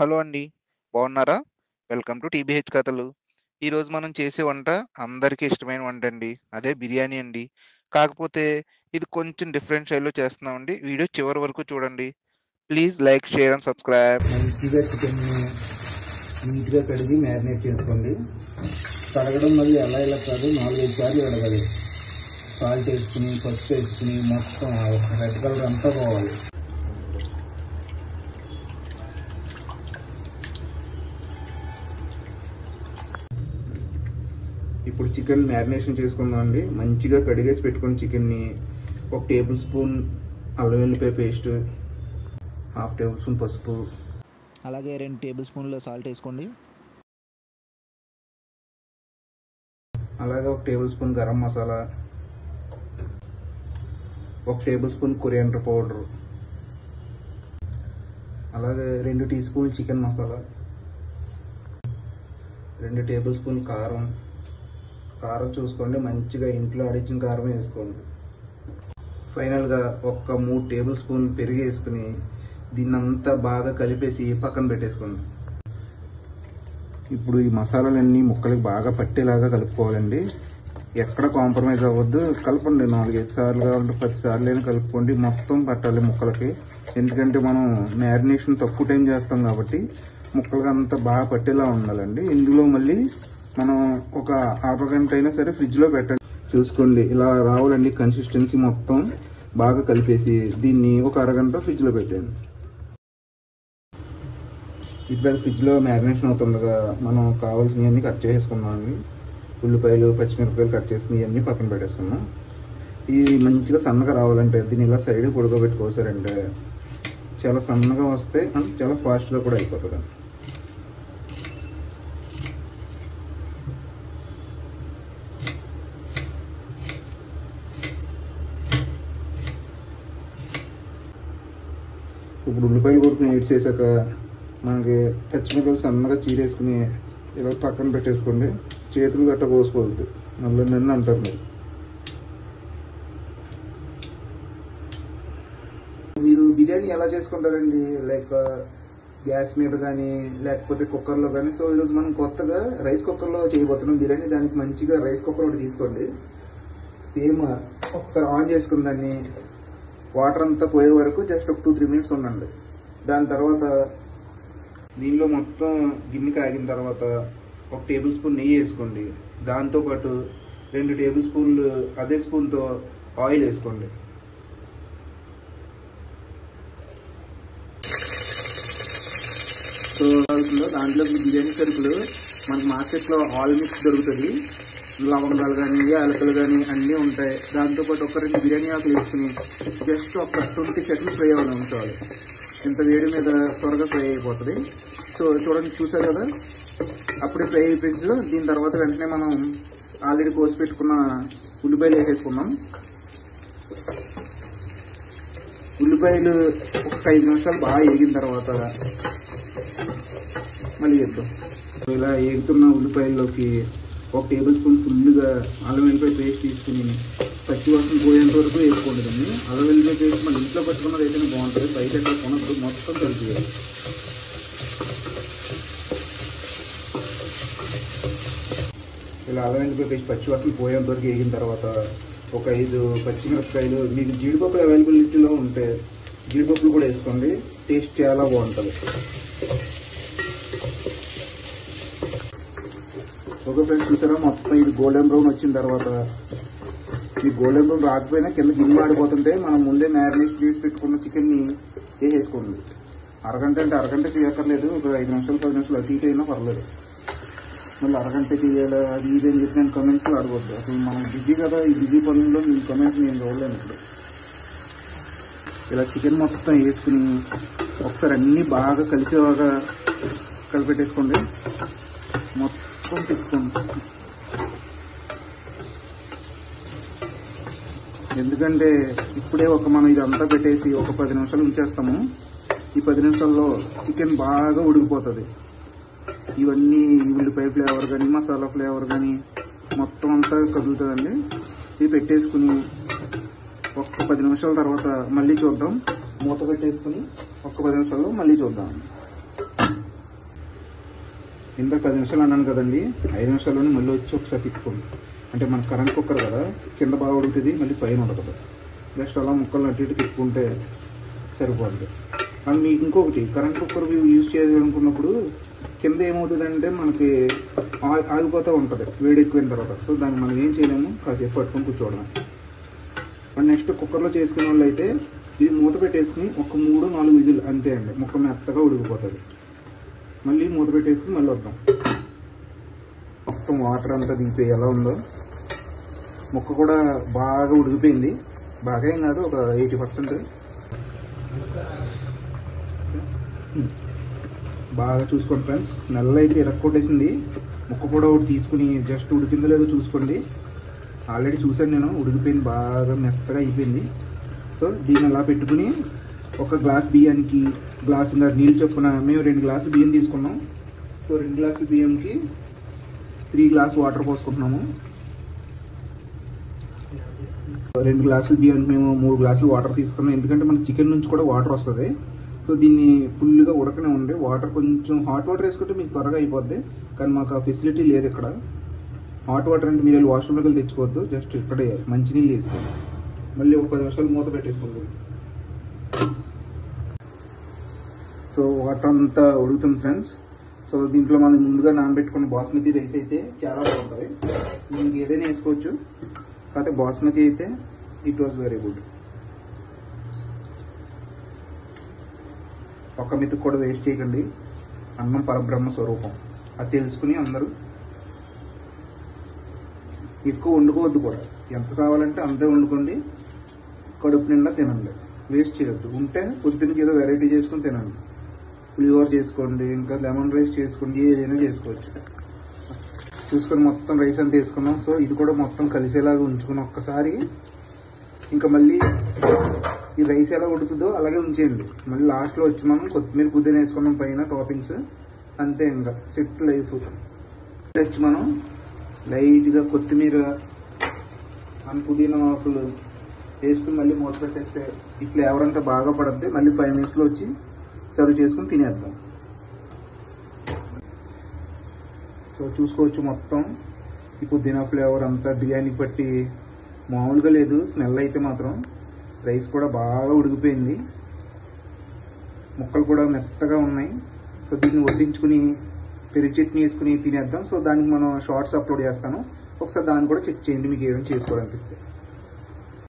Hello అండి. బాగున్నారా? Welcome to టీబీహెచ్ కథలు. ఈరోజు మనం చేసే వంట అందరికీ ఇష్టమైన వంటండి. అదే బిర్యానీ అండి. కాకపోతే ఇది కొంచెం డిఫరెంట్ స్టైల్‌లో చేస్తున్నామండి. వీడియో చివరి వరకు చూడండి. Please like, share and subscribe. మంచిగా చికెన్ని నీట్గా కడిగి మ్యారినేట్ చేసుకోండి. కడగడం మళ్ళీ ఇలా కాదు, 4-5 సార్లు కడగాలి. సాల్ట్ వేసుకుని, పసుపు వేసుకుని మొత్తం రెడ్ కలర్ అంతా పోవాలి. ఇప్పుడు చికెన్ మ్యారినేషన్ చేసుకుందాం అండి. మంచిగా కడిగేసి పెట్టుకుని చికెన్ని 1 టేబుల్ స్పూన్ అల్లం వెల్లిపాయ పేస్ట్, 1/2 టేబుల్ స్పూన్ పసుపు, అలాగే 2 టేబుల్ స్పూన్ల సాల్ట్ వేసుకోండి. అలాగే 1 tablespoon garam masala, 1 tablespoon coriander powder, అలాగే 2 teaspoon chicken masala, 2 tablespoon కారం. కారం చూసుకోండి, మంచిగా ఇంట్లో ఆడించిన కారం వేసుకోండి. ఫైనల్గా 3 టేబుల్ స్పూన్ పెరుగు వేసుకుని దీన్నంతా బాగా కలిపేసి పక్కన పెట్టేసుకోండి. ఇప్పుడు ఈ మసాలాలన్నీ ముక్కలకి బాగా పట్టేలాగా కలుపుకోవాలండి. ఎక్కడ కాంప్రమైజ్ అవ్వద్దు. కలపండి, 4-5 సార్లు కావాలంటే 10 సార్లు అయినా కలుపుకోండి. మొత్తం పట్టాలి ముక్కలకి. ఎందుకంటే మనం మ్యారినేషన్ తక్కువ టైం చేస్తాం కాబట్టి ముక్కలకి అంతా బాగా పట్టేలా ఉండాలండి. ఇందులో మళ్ళీ మనం ఒక అరగంట అయినా సరే ఫ్రిడ్జ్లో పెట్టండి. చూసుకోండి, ఇలా రావాలండి కన్సిస్టెన్సీ. మొత్తం బాగా కలిపేసి దీన్ని ఒక అరగంట ఫ్రిడ్జ్లో పెట్టండి. ఇప్పుడు అది ఫ్రిడ్జ్లో మ్యారినేషన్ అవుతుండగా మనం కావాల్సినవన్నీ కట్ చేసుకున్నామండి. ఉల్లిపాయలు, పచ్చిమిరపకాయలు కట్ చేసుకుని ఇవన్నీ పక్కన పెట్టేసుకున్నాం. ఇది మంచిగా సన్నగా రావాలంటే దీన్ని ఇలా సైడ్ పొడగబెట్టుకోసారంటే చాలా సన్నగా వస్తే చాలా ఫాస్ట్గా కూడా అయిపోతుంది. ఇప్పుడు ఉల్లిపాయలు కొడుకుని ఏడ్చేసాక మనకి పచ్చిమిరపకాయలు సన్నగా చీరేసుకుని ఇలా పక్కన పెట్టేసుకోండి. చేతులు గట్ట కోసుకోవద్దు, మళ్ళీ నిన్న అంటారు మీరు బిర్యానీ ఎలా చేసుకుంటారండి? లైక్ గ్యాస్ మీద కానీ లేకపోతే కుక్కర్లో కానీ. సో ఈరోజు మనం కొత్తగా రైస్ కుక్కర్లో చేయబోతున్నాం బిర్యానీ. దానికి మంచిగా రైస్ కుక్కర్ ఒకటి తీసుకోండి. సేమ్ ఒకసారి ఆన్ చేసుకుని దాన్ని వాటర్ అంతా పోయే వరకు జస్ట్ ఒక 2-3 మినిట్స్ ఉండండి. దాని తర్వాత దీనిలో మొత్తం గిన్నె కాగిన తర్వాత 1 టేబుల్ స్పూన్ నెయ్యి వేసుకోండి. దాంతోపాటు 2 టేబుల్ స్పూన్లు అదే స్పూన్తో ఆయిల్ వేసుకోండి. సో దాంట్లో బిర్యానీ సరుకులు మనకి మార్కెట్లో ఆల్ మిక్స్ దొరుకుతుంది. లవంగాలు కానీ, యాలకులు కానీ అన్నీ ఉంటాయి. దాంతోపాటు ఒక 2 బిర్యానీ ఆకులు వేసుకుని జస్ట్ ఒక 20 సెకండ్స్ ఫ్రై అవ్వాలి ఉంచాలి. ఇంత వేడి మీద త్వరగా ఫ్రై అయిపోతుంది. సో చూడండి, చూసారు కదా, అప్పుడే ఫ్రై అయిపోయింది. దీని తర్వాత వెంటనే మనం ఆల్రెడీ కోసి పెట్టుకున్న ఉల్లిపాయలు వేసేసుకున్నాం. ఉల్లిపాయలు ఒక 5 నిమిషాలు బాగా వేగిన తర్వాత మళ్ళీ వేద్దాం. ఇలా వేగుతున్న ఉల్లిపాయల్లోకి 1 టేబుల్ స్పూన్ ఫుల్గా అల్లం వెల్లిపాయ పేస్ట్ తీసుకుని పచ్చివాసన పోయేంత వరకు వేసుకోండి. దాన్ని అల్లం వెల్లిపాయ పేస్ట్ మన ఇంట్లో పెట్టుకున్నది అయితేనే బాగుంటుంది, బయట ఎక్కడ కొనప్పుడు మొత్తం కలిపేయాలి. ఇలా అల్లం వెల్లిపాయ పేస్ట్ పచ్చివాసన పోయేంత వరకు వేగిన తర్వాత ఒక 5 పచ్చిమిరపకాయలు, మీకు జీడిపప్పులు అవైలబిలిటీలో ఉంటే జీడిపప్పులు కూడా వేసుకోండి. టేస్ట్ చాలా బాగుంటుంది. ఒక ఫ్రెండ్స్ చూసారా, మొత్తం ఇది గోల్డెన్ బ్రౌన్ వచ్చిన తర్వాత, ఈ గోల్డెన్ బ్రౌన్ రాకపోయినా కింద గిన్నె ఆడిపోతుంటే మనం ముందే మ్యారినేట్ చేసి పెట్టుకున్న చికెన్ని వేసేసుకోండి. అరగంట అంటే అరగంట చేయక్కర్లేదు, ఒక 5 నిమిషాలు 10 నిమిషాలు అటు ఇటు అయినా పర్లేదు. మళ్ళీ అరగంట చేయాలి అది ఇది అని చెప్పి నేను కమెంట్స్లో అడగొద్దు. అసలు మనం బిజీ కదా, ఈ బిజీ పనుల్లో మీ కమెంట్స్ నేను చూడలేను. ఇప్పుడు ఇలా చికెన్ మొత్తం వేసుకుని ఒకసారి అన్నీ బాగా కలిసేలాగా కలిపెట్టేసుకోండి. మొత్తం తిప్పుకోండి. ఎందుకంటే ఇప్పుడే మనం ఇదంతా పెట్టేసి ఒక 10 నిమిషాలు ఉంచేస్తాము. ఈ 10 నిమిషాల్లో చికెన్ బాగా ఉడికిపోతుంది. ఇవన్నీ ఉల్లిపాయ ఫ్లేవర్ కానీ, మసాలా ఫ్లేవర్ కానీ మొత్తం అంతా కదులుతుందండి. ఇది పెట్టేసుకుని ఒక 10 నిమిషాల తర్వాత మళ్ళీ చూద్దాం. మూత పెట్టేసుకుని ఒక 10 నిమిషాల్లో మళ్ళీ చూద్దాం. ఇందాక 10 నిమిషాలు అన్నాను కదండి, 5 నిమిషాల్లోనే మళ్ళీ వచ్చి ఒకసారి తిప్పుకోండి. అంటే మన కరెంట్ కుక్కర్ కదా, కింద బాగా ఉడుకుతుంది, మళ్ళీ పైన ఉండదు. జస్ట్ అలా ముక్కలు అటు ఇటు తిప్పుకుంటే సరిపోతుంది. అండ్ మీకు ఇంకొకటి, కరెంట్ కుక్కర్ యూజ్ చేయాలనుకున్నప్పుడు కింద ఏమవుతుందంటే మనకి ఆగిపోతూ ఉంటుంది వేడి ఎక్కువైన తర్వాత. సో దాన్ని మనం ఏం చేయలేము, కాసేపు పట్టుకొని కూర్చోవడం. అండ్ నెక్స్ట్ కుక్కర్లో చేసుకునే వాళ్ళు అయితే ఇది మూత పెట్టేసుకుని ఒక 3-4 విజిల్ అంతే అండి, ముక్క మెత్తగా ఉడికిపోతుంది. మళ్ళీ మూత పెట్టేసుకుని మళ్ళీ వద్దాం. మొత్తం వాటర్ అంతా దిగిపోయి ఎలా ఉందో, ముక్క కూడా బాగా ఉడికిపోయింది. బాగా ఏం కాదు, ఒక 80%. బాగా చూసుకోండి ఫ్రెండ్స్, నెల అయితే ఇరక్కొట్టేసింది. ముక్క కూడా ఒకటి తీసుకుని జస్ట్ ఉడికిందో లేదో చూసుకోండి. ఆల్రెడీ చూసాను నేను, ఉడికిపోయింది, బాగా మెత్తగా అయిపోయింది. సో దీన్ని అలా పెట్టుకుని ఒక గ్లాస్ బియ్యానికి గ్లాసున్నర నీళ్ళు చొప్పున, మేము 2 గ్లాసులు బియ్యం తీసుకున్నాం. సో 2 గ్లాసుల బియ్యంకి 3 గ్లాసు వాటర్ పోసుకుంటున్నాము. 2 గ్లాసుల బియ్యానికి మేము 3 గ్లాసులు వాటర్ తీసుకున్నాం, ఎందుకంటే మన చికెన్ నుంచి కూడా వాటర్ వస్తుంది. సో దీన్ని ఫుల్గా ఉడకనే ఉండే వాటర్, కొంచెం హాట్ వాటర్ వేసుకుంటే మీకు త్వరగా అయిపోద్ది. కానీ మాకు ఆ ఫెసిలిటీ లేదు ఇక్కడ. హాట్ వాటర్ అంటే మీరు వాష్రూమ్లోకి వెళ్ళి తెచ్చుకోవద్దు, జస్ట్ ఇక్కడే మంచినీళ్ళు తీసుకోండి. మళ్ళీ ఒక 10 నిమిషాలు మూత పెట్టేసుకోండి. సో వాటర్ అంతా ఉడుకుతుంది ఫ్రెండ్స్. సో దీంట్లో మనం ముందుగా నానబెట్టుకున్న బాస్మతి రైస్ అయితే చాలా బాగుంటుంది. దీనికి ఏదైనా వేసుకోవచ్చు, కాకపోతే బాస్మతి అయితే ఇట్ వాజ్ వెరీ గుడ్. ఒక్క మెతుకు కూడా వేస్ట్ చేయకండి, అన్నం పరబ్రహ్మ స్వరూపం, అది తెలుసుకుని అందరూ ఎక్కువ వండుకోవద్దు కూడా. ఎంత కావాలంటే అంతే వండుకోండి, కడుపు నిండా తినండి, వేస్ట్ చేయొద్దు. ఉంటే పొద్దున్నకి ఏదో వెరైటీ చేసుకుని తినండి. పులిహోర చేసుకోండి, ఇంకా లెమన్ రైస్ చేసుకోండి, ఏదైనా చేసుకోవచ్చు. చూసుకొని మొత్తం రైస్ అంతా వేసుకున్నాం. సో ఇది కూడా మొత్తం కలిసేలాగా ఉంచుకుని ఒక్కసారి ఇంకా మళ్ళీ ఈ రైస్ ఎలా ఉడుకుతుందో అలాగే ఉంచేయండి. మళ్ళీ లాస్ట్లో వచ్చి మనం కొత్తిమీర పుదీనా వేసుకున్నాం పైన టాపింగ్స్, అంతే. ఇంకా సెట్ లైఫ్. వచ్చి మనం లైట్గా కొత్తిమీర పుదీనా ఆకులు వేసుకుని మళ్ళీ మూత పెట్టేస్తే ఈ ఫ్లేవర్ అంతా బాగా పడుద్ది. మళ్ళీ 5 మినిట్స్లో వచ్చి సర్వ్ చేసుకుని తినేద్దాం. సో చూసుకోవచ్చు మొత్తం ఈ పుదీనా ఫ్లేవర్ అంతా బిర్యానీ పట్టి మామూలుగా లేదు. స్మెల్ అయితే మాత్రం రైస్ కూడా బాగా ఉడికిపోయింది, ముక్కలు కూడా మెత్తగా ఉన్నాయి. సో దీన్ని వడ్డించుకుని పెరుగు చట్నీ వేసుకుని తినేద్దాం. సో దానికి మనం షార్ట్స్ అప్లోడ్ చేస్తాను, ఒకసారి దాన్ని కూడా చెక్ చేయండి మీకు ఏమైనా చేసుకోవాలనిపిస్తే.